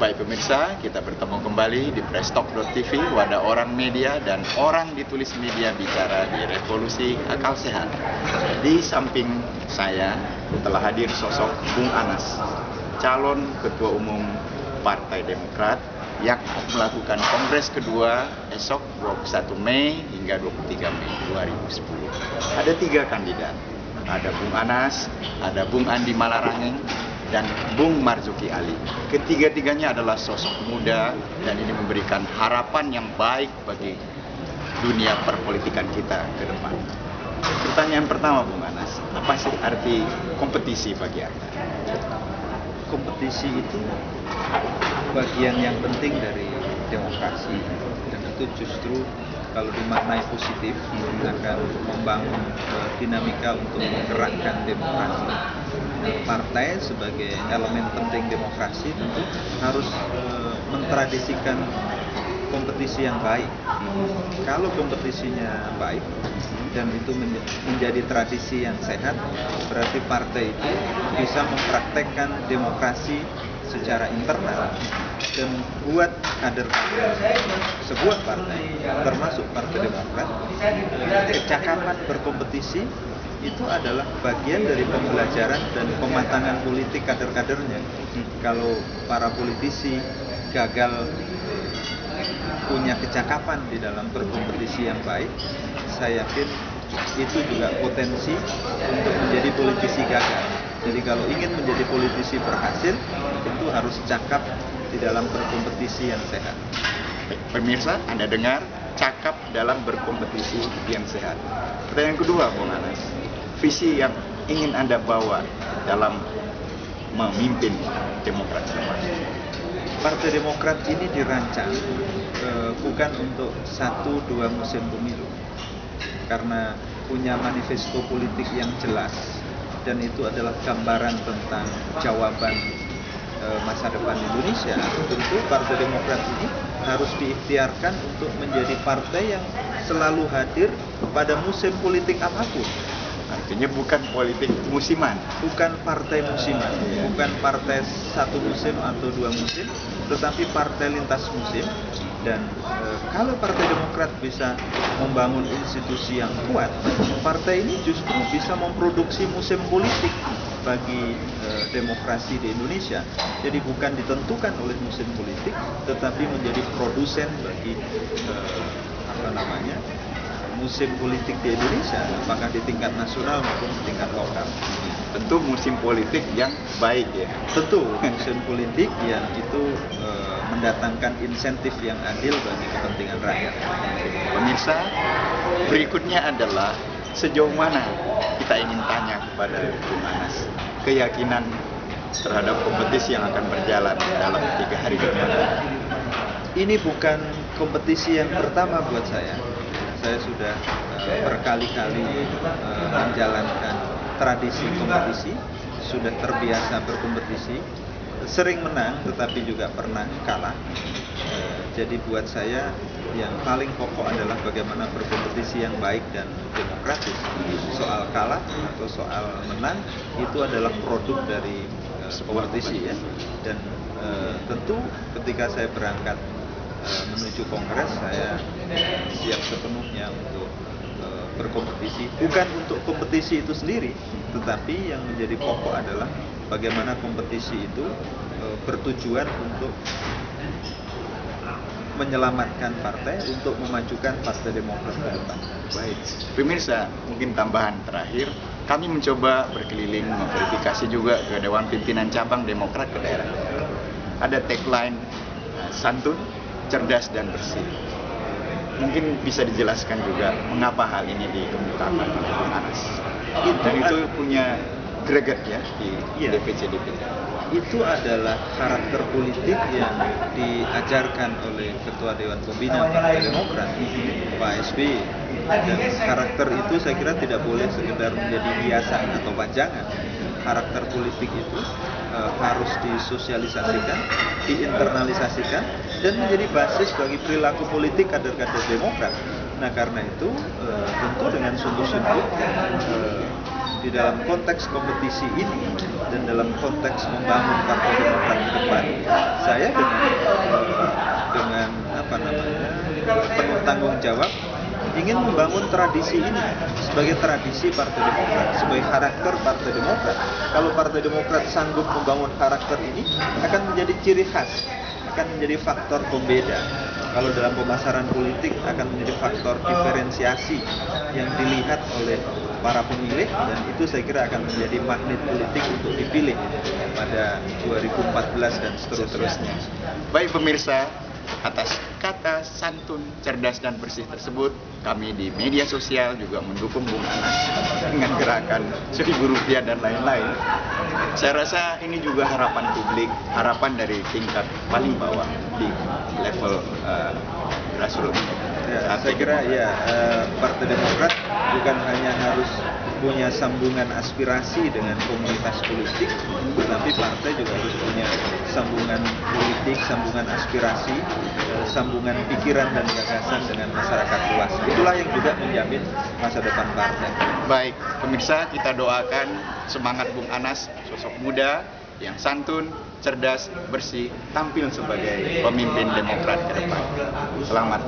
Baik pemirsa, kita bertemu kembali di Presstalk.tv, wadah orang media dan orang ditulis media bicara di revolusi akal sehat. Di samping saya telah hadir sosok Bung Anas, calon Ketua Umum Partai Demokrat yang melakukan kongres kedua esok 21 Mei hingga 23 Mei 2010. Ada 3 kandidat, ada Bung Anas, ada Bung Andi Malarangeng, dan Bung Marzuki Ali. Ketiga-tiganya adalah sosok muda dan ini memberikan harapan yang baik bagi dunia perpolitikan kita ke depan. Pertanyaan pertama Bung Anas, apa sih arti kompetisi bagi Anda? Kompetisi itu bagian yang penting dari demokrasi, dan itu justru kalau dimaknai positif akan membangun dinamika untuk menggerakkan demokrasi. Partai sebagai elemen penting demokrasi tentu harus mentradisikan kompetisi yang baik. Kalau kompetisinya baik dan itu menjadi tradisi yang sehat, berarti partai itu bisa mempraktekkan demokrasi secara internal dan buat kader-kader sebuah partai, termasuk Partai Demokrat, kecakapan berkompetisi itu adalah bagian dari pembelajaran dan pematangan politik kader-kadernya. Kalau para politisi gagal punya kecakapan di dalam berkompetisi yang baik, saya yakin itu juga potensi untuk menjadi politisi gagal. Jadi kalau ingin menjadi politisi berhasil, tentu harus cakap di dalam berkompetisi yang sehat. Pemirsa, Anda dengar, cakap dalam berkompetisi yang sehat. Pertanyaan kedua, Bung Anas, visi yang ingin Anda bawa dalam memimpin Demokrat ke depan? Partai Demokrat ini dirancang bukan untuk 1-2 musim pemilu, karena punya manifesto politik yang jelas, dan itu adalah gambaran tentang jawaban masa depan Indonesia. Tentu Partai Demokrat ini harus diikhtiarkan untuk menjadi partai yang selalu hadir pada musim politik apapun. Artinya bukan politik musiman. Bukan partai musiman, bukan partai 1 musim atau 2 musim, tetapi partai lintas musim. Dan kalau Partai Demokrat bisa membangun institusi yang kuat, partai ini justru bisa memproduksi musim politik bagi demokrasi di Indonesia. Jadi bukan ditentukan oleh musim politik, tetapi menjadi produsen bagi musim politik di Indonesia, apakah di tingkat nasional maupun di tingkat lokal. Tentu musim politik yang baik ya. Tentu musim politik yang itu mendatangkan insentif yang adil bagi kepentingan rakyat. Pemirsa, berikutnya adalah sejauh mana kita ingin tanya kepada Bung Anas keyakinan terhadap kompetisi yang akan berjalan dalam 3 hari ke depan. Ini bukan kompetisi yang pertama buat saya. Saya sudah berkali-kali menjalankan tradisi kompetisi, sudah terbiasa berkompetisi, sering menang tetapi juga pernah kalah. Jadi buat saya yang paling pokok adalah bagaimana berkompetisi yang baik dan demokratis. Soal kalah atau soal menang itu adalah produk dari kompetisi ya. Dan tentu ketika saya berangkat menuju kongres, saya siap sepenuhnya untuk berkompetisi. Bukan untuk kompetisi itu sendiri, tetapi yang menjadi pokok adalah bagaimana kompetisi itu bertujuan untuk menyelamatkan partai, untuk memajukan Partai Demokrat ke depan. Baik, pemirsa, mungkin tambahan terakhir, kami mencoba berkeliling memverifikasi juga ke Dewan Pimpinan Cabang Demokrat ke daerah. Ada tagline santun, cerdas dan bersih. Mungkin bisa dijelaskan juga mengapa hal ini dikemukakan oleh Bung Anas. Dan itu punya greget ya di DPC-DPC. Itu adalah karakter politik yang diajarkan oleh Ketua Dewan Pembina Partai Demokrat, Pak SBY. Dan karakter itu saya kira tidak boleh sekedar menjadi hiasan atau pajangan. Karakter politik itu harus disosialisasikan, diinternalisasikan, dan menjadi basis bagi perilaku politik kader-kader Demokrat. Nah karena itu tentu dengan sungguh-sungguh di dalam konteks kompetisi ini dan dalam konteks membangun Partai Demokrat ke depan, saya dengan penuh tanggung jawab ingin membangun tradisi ini sebagai tradisi Partai Demokrat, sebagai karakter Partai Demokrat. Kalau Partai Demokrat sanggup membangun karakter ini, akan menjadi ciri khas, akan menjadi faktor pembeda. Kalau dalam pemasaran politik akan menjadi faktor diferensiasi yang dilihat oleh para pemilih, dan itu saya kira akan menjadi magnet politik untuk dipilih pada 2014 dan seterusnya. Baik pemirsa, atas kata santun, cerdas, dan bersih tersebut, kami di media sosial juga mendukung Bung Anas dengan gerakan Rp1.000 dan lain-lain. Saya rasa ini juga harapan publik, harapan dari tingkat paling bawah di level grassroots. Ya, saya kira Partai Demokrat bukan hanya harus punya sambungan aspirasi dengan komunitas politik, tetapi partai juga harus punya sambungan politik, sambungan aspirasi, sambungan pikiran dan gagasan dengan masyarakat luas. Itulah yang juga menjamin masa depan partai. Baik, pemirsa, kita doakan semangat Bung Anas, sosok muda yang santun, cerdas, bersih, tampil sebagai pemimpin Demokrat ke depan. Selamat.